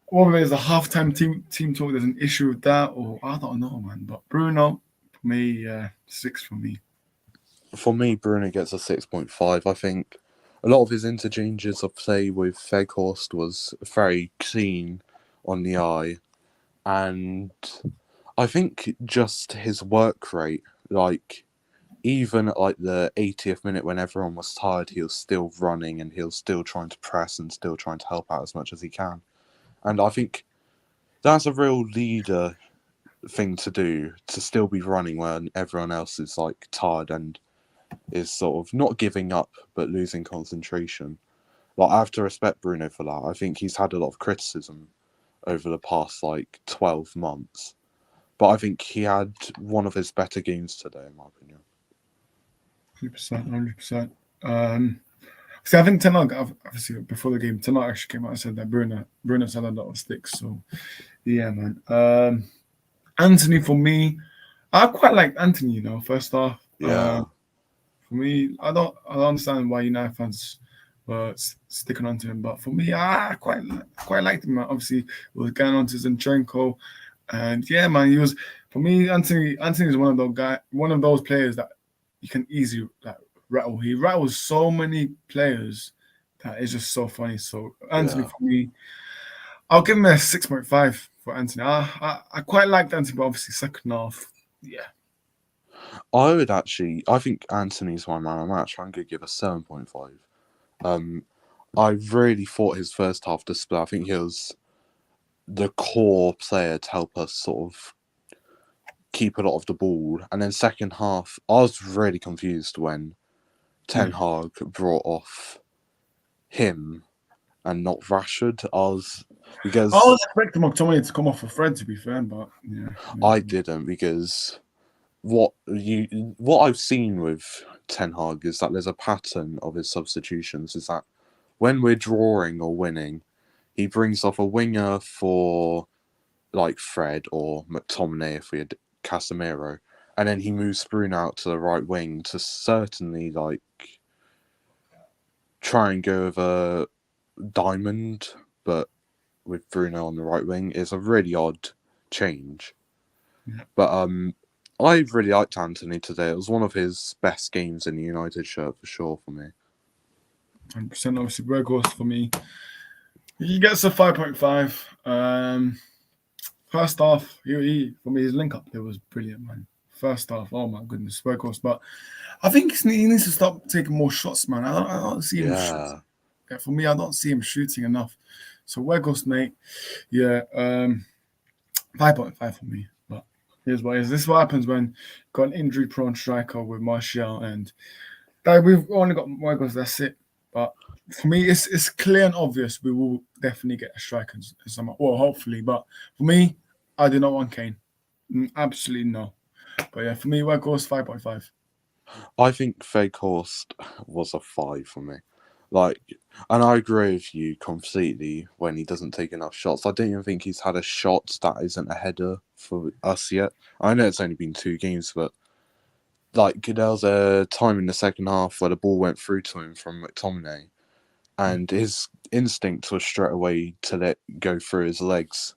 whether there's a halftime team talk, there's an issue with that, or I don't know, man. But Bruno, for me, 6 for me. For me, Bruno gets a 6.5. I think a lot of his interchanges of play with Weghorst was very clean on the eye. And I think just his work rate, like even at like the 80th minute when everyone was tired, he was still running and he was still trying to press and still trying to help out as much as he can. And I think that's a real leader thing to do, to still be running when everyone else is like tired and is sort of not giving up but losing concentration. Like, I have to respect Bruno for that. I think he's had a lot of criticism over the past like 12 months, but I think he had one of his better games today, in my opinion. 100%. See, I think Ten Hag, obviously before the game, Ten Hag actually came out and said that Bruno's had a lot of sticks. So yeah, man. Anthony, for me, I quite like Anthony. You know, first half. Yeah. For me, I don't understand why United fans were sticking on to him, but for me, I quite liked him. Man. Obviously, we were going on to Zinchenko, and yeah, man, he was, for me. Anthony is one of those players that you can easily rattle. He rattles so many players that is just so funny. So Anthony, for me, I'll give him a 6.5 for Anthony. I quite liked Anthony, but obviously second half, yeah. I think Anthony's my man of the match. I'm going to give a 7.5. I really thought his first half display, I think he was the core player to help us sort of keep a lot of the ball. And then second half, I was really confused when Ten Hag brought off him and not Rashford. I was expecting McTominay to come off for Fred, to be fair, but yeah. I didn't, because what I've seen with Ten Hag is that there's a pattern of his substitutions. Is that when we're drawing or winning, he brings off a winger for like Fred or McTominay if we had Casemiro, and then he moves Bruno out to the right wing to certainly like try and go with a diamond, but with Bruno on the right wing. Is a really odd change. Yeah. But I really liked Anthony today. It was one of his best games in the United shirt for sure for me. 100%. Obviously, Weghorst for me, he gets a 5.5. First half, he for me, his link up there was brilliant, man. First half, oh my goodness, Weghorst. But I think he needs to stop taking more shots, man. I don't see him shooting. Yeah, for me, I don't see him shooting enough. So Weghorst, mate, yeah, 5.5 for me. But here's what it is. This is what happens when you've got an injury-prone striker with Martial, and we've only got Weghorst, that's it. But for me, it's clear and obvious we will definitely get a striker somehow. Well, hopefully. But for me, I do not want Kane. Absolutely no. But yeah, for me, Weghorst 5.5. I think Weghorst was a 5 for me. Like, and I agree with you completely when he doesn't take enough shots. I don't even think he's had a shot that isn't a header for us yet. I know it's only been 2 games, but like there was a time in the second half where the ball went through to him from McTominay, and his instinct was straight away to let go through his legs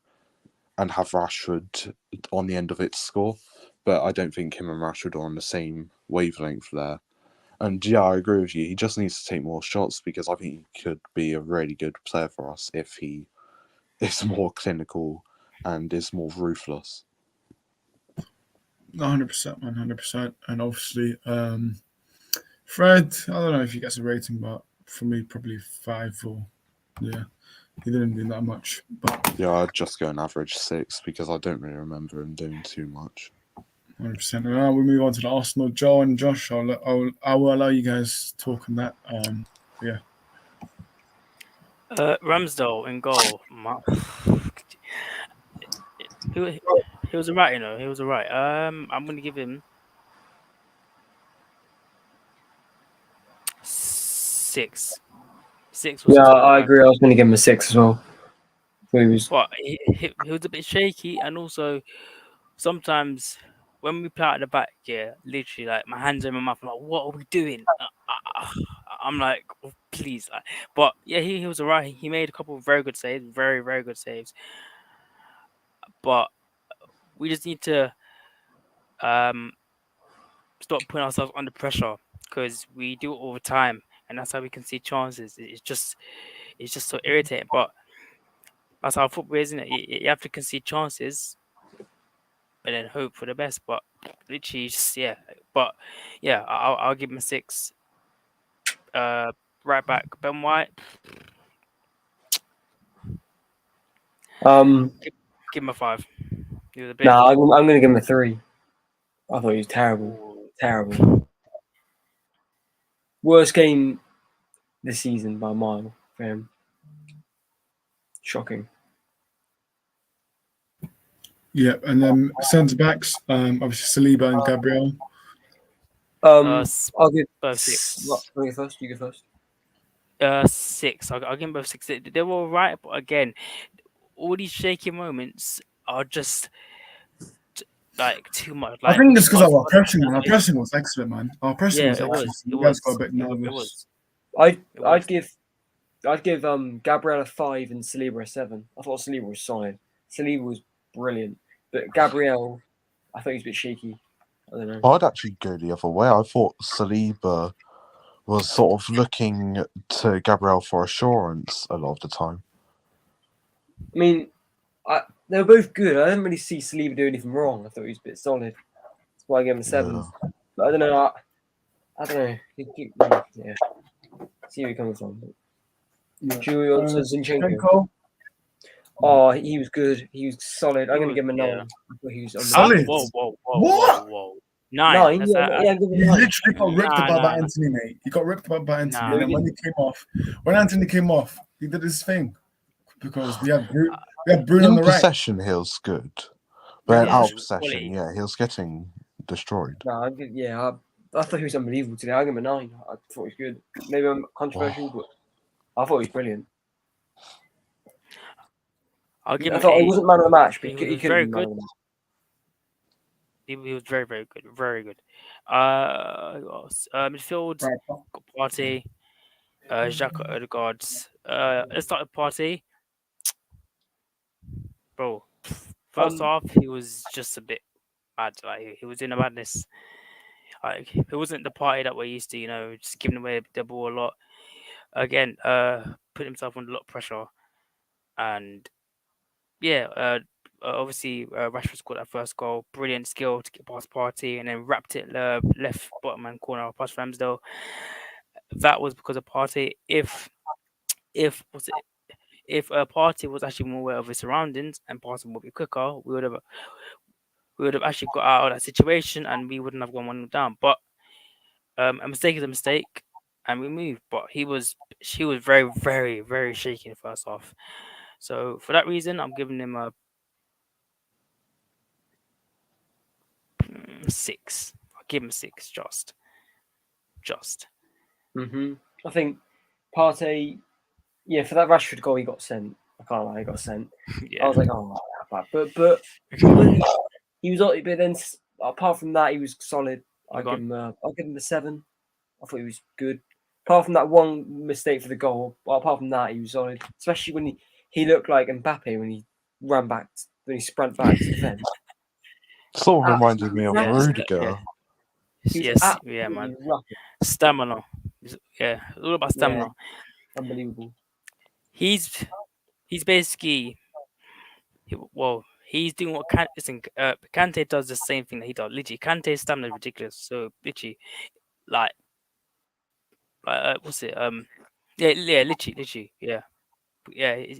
and have Rashford on the end of it to score. But I don't think him and Rashford are on the same wavelength there. And yeah, I agree with you. He just needs to take more shots, because I think he could be a really good player for us if he is more clinical and is more ruthless. 100%, 100%. And obviously, Fred, I don't know if he gets a rating, but for me, probably 5 or, yeah, he didn't do that much. But yeah, I'd just go an average 6, because I don't really remember him doing too much. 100%. And now we move on to the Arsenal. Joe and Josh, I will allow you guys to talk on that. Yeah. Ramsdale in goal. He was alright, you know. He was alright. I'm gonna give him 6. 6 was Yeah, top I line. agree. I was going to give him a 6 as well. He was. But he was a bit shaky, and also sometimes when we play out the back, yeah, literally like my hands in my mouth, I'm like, what are we doing? I'm like, oh, please. But yeah, he was alright. He made a couple of very good saves, very, very good saves. But we just need to stop putting ourselves under pressure, because we do it all the time, and that's how we can see chances. It's just so irritating. But that's how football is, isn't it? You have to concede chances, and then hope for the best. But literally, just, yeah. But yeah, I'll give him a 6. Right back, Ben White. Give him a 5. He was a bit. Nah, I'm going to give him a 3. I thought he was terrible. Terrible. Worst game this season by a mile for him. Shocking. Yeah, and then centre backs, obviously Saliba and Gabriel. I'll give both 6. What? You go first. You go first. 6. I'll give them both 6. They were all right, but again, all these shaky moments are just like too much. Like, I think it's because of our pressing. Our pressing was excellent, man. Our pressing was excellent. It You guys was. got a bit nervous. It was. I'd give Gabriel a 5 and Saliba a 7. I thought Saliba was solid. Saliba was brilliant, but Gabriel, I thought he was a bit shaky. I don't know. I'd actually go the other way. I thought Saliba was sort of looking to Gabriel for assurance a lot of the time. I mean, they were both good. I didn't really see Saliba do anything wrong. I thought he was a bit solid. That's why I gave him a 7. Yeah. But I don't know. I don't know. Yeah. See where you're coming from. Julio Zinchenko. Zinchenko. Oh, he was good. He was solid. I'm going to give him a 9. Yeah. I thought he was Solid. unbelievable. Whoa. 9. 9? That's Yeah, a- yeah, give him He a 9. literally got ripped Nah, about by nah. Anthony, mate. He got ripped about by Anthony. Nah. And then when Anthony came off, he did his thing. Because we had Bruno on In the right. possession, he was good. But then Yeah, out of quality. possession, yeah, he was getting destroyed. No, I thought he was unbelievable today. I give him a 9. I thought he was good. Maybe I'm controversial, but I thought he was brilliant. I'll give I him thought he 8. wasn't man of the match, but He he was could very have been man good. of the match. He was very, very good. Very good. Who else? Midfield, Right. got Partey, Xhaka, Odegaard. Let's start with Partey. Bro, first half, he was just a bit mad. Like, he was in a madness. Like, it wasn't the party that we're used to, just giving away the ball a lot. Again, put himself under a lot of pressure. And, yeah, obviously, Rashford scored that first goal. Brilliant skill to get past Partey and then wrapped it left bottom hand corner past Ramsdale. That was because of Partey. If Partey was actually more aware of his surroundings and Partey would be quicker, we would have actually got out of that situation and we wouldn't have gone 1-0 down. But a mistake is a mistake, and we moved. But he was very, very, very shaky in the first half. So for that reason, I'm giving him a 6. I'll give him a 6, just. I think Partey, for that Rashford goal, he got sent. I can't lie, he got sent. Yeah. I was like, oh, not that bad. But he was, but then apart from that, he was solid. I'll give him a 7. I thought he was good. Apart from that one mistake for the goal, apart from that, he was solid. Especially when he looked like Mbappe when he ran back, when he sprint back to defend. Sort of reminded me of Yeah. Rudiger. He was Yes, yeah, man. absolutely rapid. Stamina. Yeah, it's all about stamina. Unbelievable. He's basically he's doing what Kante does the same thing that he does. Literally, Kante's stamina is ridiculous. So literally, like what's it? Literally, yeah.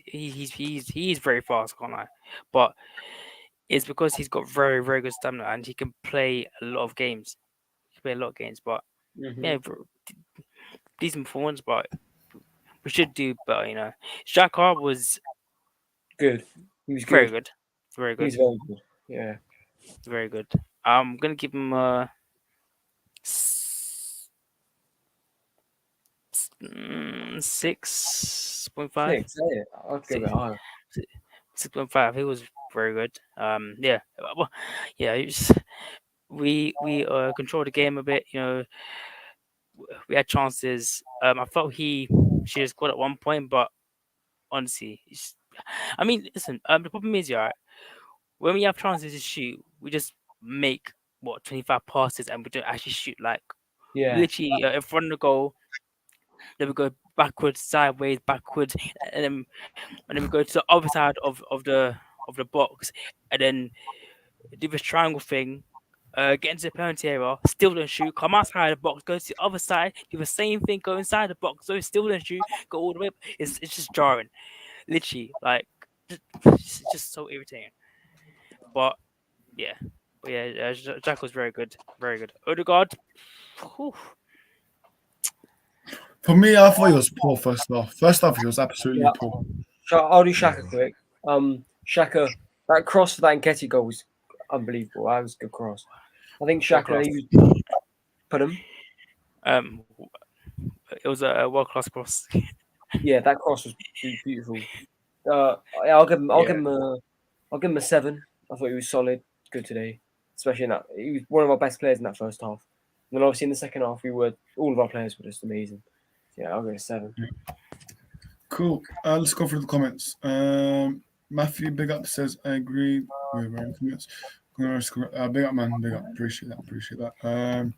He's very fast, can't lie. But it's because he's got very, very good stamina and he can play a lot of games. But yeah, decent performance, but we should do better, Xhaka was Good. He was very good. good. Very He good. was very good. Yeah. Very good. I'm gonna give him a 6.5. 6, yeah. I'd go a bit higher. 6.5. He was very good. Yeah. Well, yeah. We controlled the game a bit. We had chances. I felt he should have scored at one point, but honestly, listen. The problem is, when we have chances to shoot, we just make 25 passes and we don't actually shoot. Like literally in front of the goal, then we go backwards, sideways, backwards, and then we go to the other side of the box, and then do this triangle thing. Get into the penalty area, still don't shoot, come outside the box, go to the other side, do the same thing, go inside the box, so still don't shoot, go all the way up. It's just jarring. Literally, like, it's just so irritating. But yeah, Jack was very good. Very good. Odegaard, whew. For me, I thought he was poor first half. First half, he was absolutely poor. I'll do Xhaka quick. Xhaka, that cross for that Nketiah goal was unbelievable. That was a good cross. I think Xhaka, put him. It was a world-class cross. Yeah, that cross was beautiful. I'll give him a 7. I thought he was solid, good today. Especially in that, he was one of our best players in that first half. And then obviously in the second half, all of our players were just amazing. So, yeah, I'll go a 7. Cool. Let's go through the comments. Matthew Big Up says, I agree. Big up, man. Big up. Appreciate that.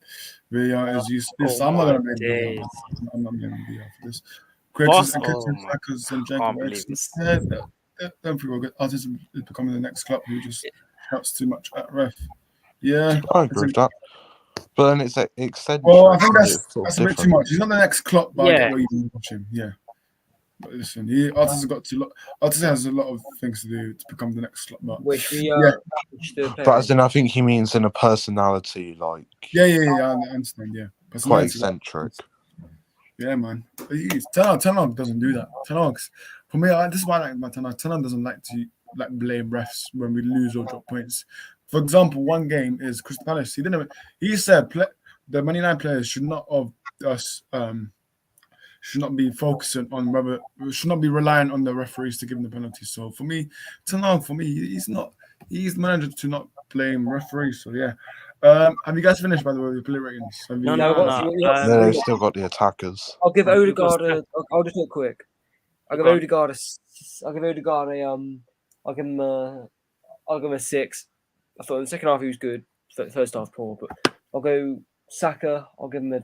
VR is used. I'm not going to make Big up. I'm not going to be for this. Greg says, Can't believe this. don't think we'll get Arteta is becoming the next club who just shouts too much at ref. Yeah, I agree with that. But then it's eccentric. well, I think so that's it's sort of a bit too different. much. He's not the next Klopp, but I Yeah. get what you watch him. Yeah, but listen, Arteta has a lot of things to do to become the next Klopp. But Which we Yeah. which the But as in, I think he means in a personality, like yeah, I understand. Yeah, quite Personality, eccentric. Yeah, man. Ten Hag doesn't do that. Ten Hag's for me. This is why I like my Ten Hag. Ten Hag doesn't like to blame refs when we lose or drop points. For example, one game is Crystal Palace. He said the Man United players should not be focusing on whether should not be relying on the referees to give them the penalties. So for me, Ten Hag, he's the manager to not blame referees. So yeah. Have you guys finished, by the way, with play ratings? No. Then they've still got the attackers. I'll give We've Odegaard got I'll just do it quick. I'll give Go on. Odegaard I'll give him a 6. I thought in the second half he was good. First half poor, but I'll go Saka. I'll give him a.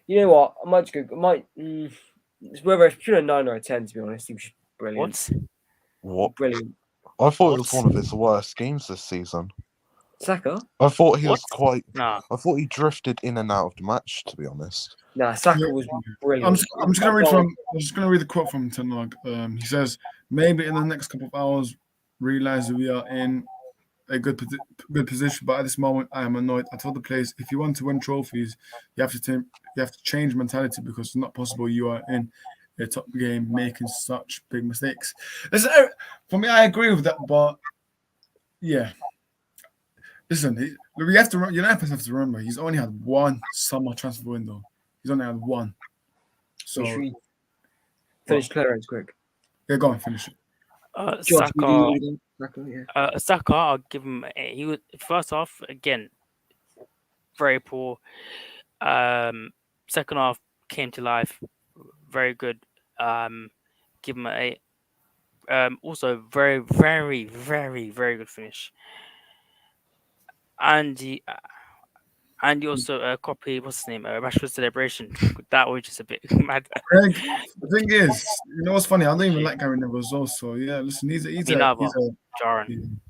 You know what? I might just go. It's whether it's between a 9 or a 10. To be honest, he was brilliant. What? Brilliant. I thought it was one of his worst games this season. Saka? I thought he was What? quite. Nah. I thought he drifted in and out of the match. To be honest. Nah, Saka was brilliant. I'm just gonna read the quote from Ten Hag. He says, "Maybe in the next couple of hours, realize that we are in a good position, but at this moment, I am annoyed. I told the players, if you want to win trophies, you have to change mentality because it's not possible you are in a top game making such big mistakes." Listen, for me, I agree with that, but yeah. Listen, United have to remember he's only had one summer transfer window. He's only had one. So Should we finish clearance quick? Yeah, go on, finish it. Josh, Saka, I'll give him. He was first half again, very poor. Second half came to life, very good. Give him an 8. Also very, very, very, very good finish. And he also copied what's his name, Rashford celebration. That was just a bit mad. Greg, the thing is, you know what's funny? I don't even like Gary Neville as well. So yeah, listen, he's a jarring.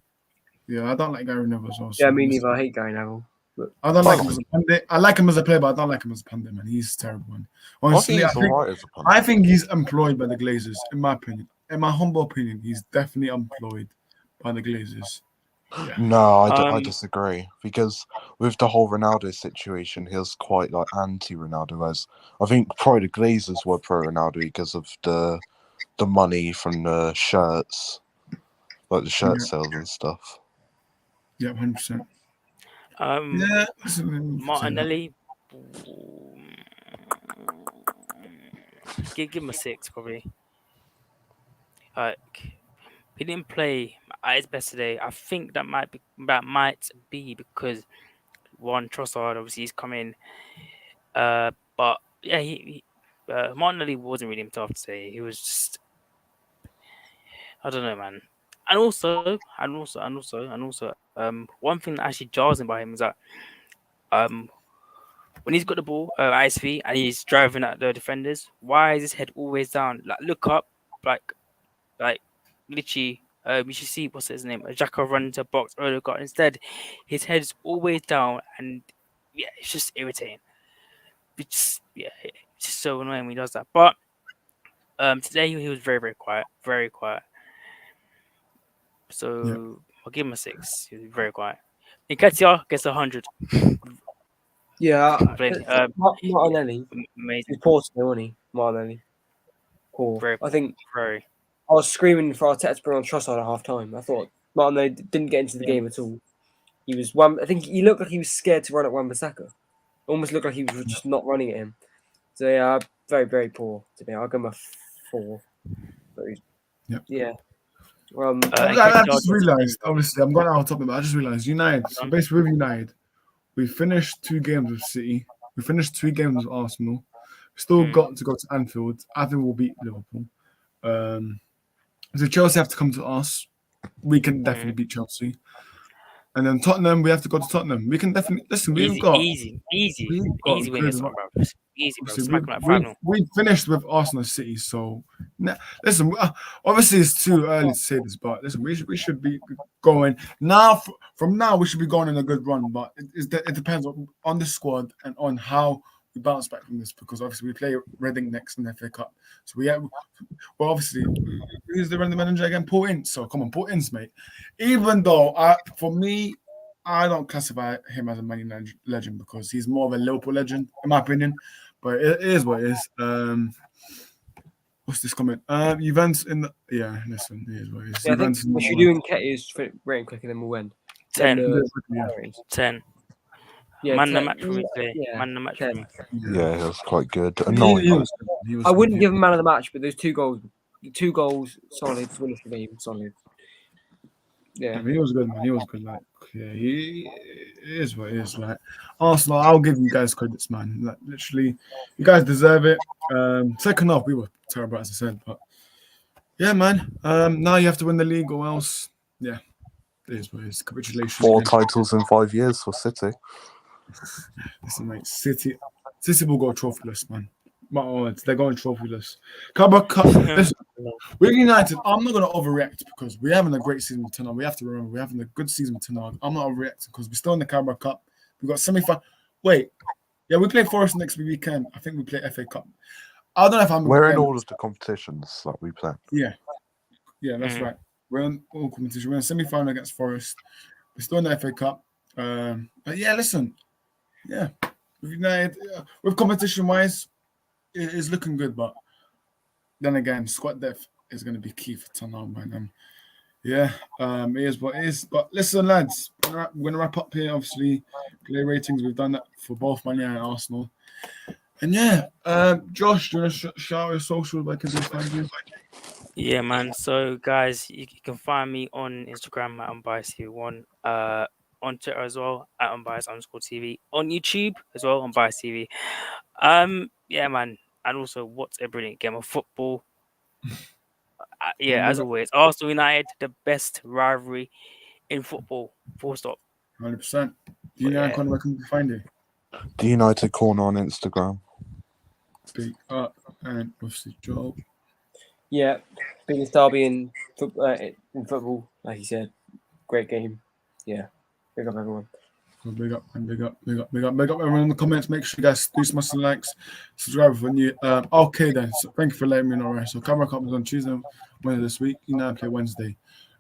Yeah, I don't like Gary Neville as well. Yeah, me neither. I hate Gary Neville. But I don't like him as a pundit. I like him as a player, but I don't like him as a pundit, man. He's terrible, man. Honestly, I think he's employed by the Glazers, in my opinion. In my humble opinion, he's definitely employed by the Glazers. Yeah. No, I disagree, because with the whole Ronaldo situation, he was quite like anti-Ronaldo. Whereas I think probably the Glazers were pro-Ronaldo because of the money from the shirts, like the shirt sales and stuff. Yeah, 100%. Martinelli, give him a 6 probably. He didn't play at his best today. I think that might be because one Trossard obviously he's coming. But yeah, he Martinelli wasn't really himself today. He was just, I don't know, man. And also, one thing that actually jars me by him is that when he's got the ball at his feet and he's driving at the defenders, why is his head always down? Like look up, like literally. You should see what's his name. Xhaka run into a box. Odegaard. Instead, his head is always down, and yeah, it's just irritating. It's just so annoying when he does that. But today he was very, very quiet, very quiet. So I'll give him a 6. He was very quiet. Nketiah gets 100. Yeah, Martinelli. Amazing. He's poor today, wasn't he? Martinelli. Poor. Very, I think. Very. I was screaming for Arteta to bring on Trossard at half time. I thought Martinelli didn't get into the game at all. He was I think he looked like he was scared to run at Wan-Bissaka. Almost looked like he was just not running at him. So yeah, very, very poor to me. I'll give him a 4. Yeah. I just realised, obviously, I'm going out of topic, but I just realised United. So basically, with United, we finished 2 games with City. We finished 3 games with Arsenal. We still got to go to Anfield. I think we'll beat Liverpool. So Chelsea have to come to us. We can definitely beat Chelsea. And then Tottenham, we have to go to Tottenham. We can definitely listen. We've Easy, got easy, easy, we've got easy win good this one, run. bro. Easy, bro. Obviously, Smack them like 5-0. we finished with Arsenal City, so listen. Obviously, it's too early to say this, but listen, we should be going now. From now, we should be going on a good run, but it depends on the squad and on how we bounce back from this, because obviously we play Reading next in the FA Cup, so well, obviously, who's the random manager again? Paul Ince. So come on, Paul Ince, mate. Even though for me, I don't classify him as a Man United legend because he's more of a Liverpool legend, in my opinion. But it is what it is. What's this comment? Juventus in the listen, it is what it is. Yeah, I think Juventus in we the should do in Ketty's rating quick and then we'll end. 10. yeah. 10. Yeah, Man the 10. match for me today. Yeah, Man the match for 10. me. Yeah, he was quite good. He Annoying. was good. He was I good. wouldn't give him man of the match, but those 2 goals, solid, winner for me, solid. Yeah. He was good, man. He was good. Like, yeah, he is what it is. Like, Arsenal, I'll give you guys credits, man. Like, literally, you guys deserve it. Second half, we were terrible, as I said, but yeah, man. Now you have to win the league, or else, yeah, it is what it is. Congratulations. 4 again. titles in 5 years for City. Listen, mate, City will go trophyless, man. My words, they're going trophyless. Carabao Cup. Listen, we're United. I'm not going to overreact because we're having a great season with Tenor. We have to remember we're having a good season with Tenor. I'm not overreacting because we're still in the Carabao Cup. We've got semi-final. Wait, yeah, we play Forest next weekend. I think we play FA Cup. I don't know if I'm. We're in all of the competitions that we play. Yeah, that's right. We're in all competition. We're in semi-final against Forest. We're still in the FA Cup. But yeah, listen, yeah, with United, with competition-wise, it is looking good. But then again, squad depth is going to be key for Tottenham, man. Yeah, it is what it is. But listen, lads, we're going to wrap up here. Obviously, play ratings. We've done that for both Man United and Arsenal. And yeah, Josh, do you want to shout out your socials like I find you? Yeah, man. So, guys, you can find me on Instagram at unbiased1, on Twitter as well at unbiased_TV, on YouTube as well, Unbiased TV. Yeah, man. And also, what's a brilliant game of football? As always, Arsenal United, the best rivalry in football. Full stop. 100%. Do you know where can we find you? The United Corner on Instagram. Big up and obviously Joel. Yeah, biggest derby in football, like you said. Great game. Yeah, big up everyone. Big up everyone in the comments. Make sure you guys do smash some likes, subscribe for new. Okay then. So thank you for letting me know. Right. So Carabao Cup is on Tuesday, Wednesday this week. You now play Wednesday.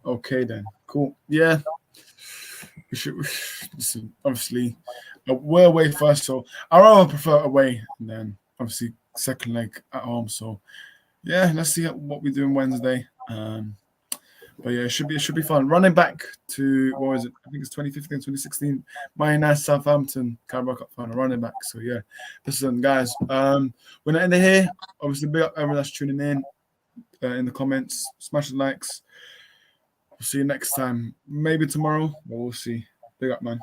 Okay then. Cool. Yeah. We should listen. Obviously, we're away first, so I rather prefer away and then obviously second leg at home. So yeah, let's see what we do on Wednesday. But yeah, it should be fun. Running back to what was it? I think it's 2015, 2016. Man United Southampton Carabao Cup final. Running back. So yeah, listen, guys. We're not in here. Obviously, big up everyone that's tuning in the comments. Smash the likes. We'll see you next time. Maybe tomorrow, but we'll see. Big up, man.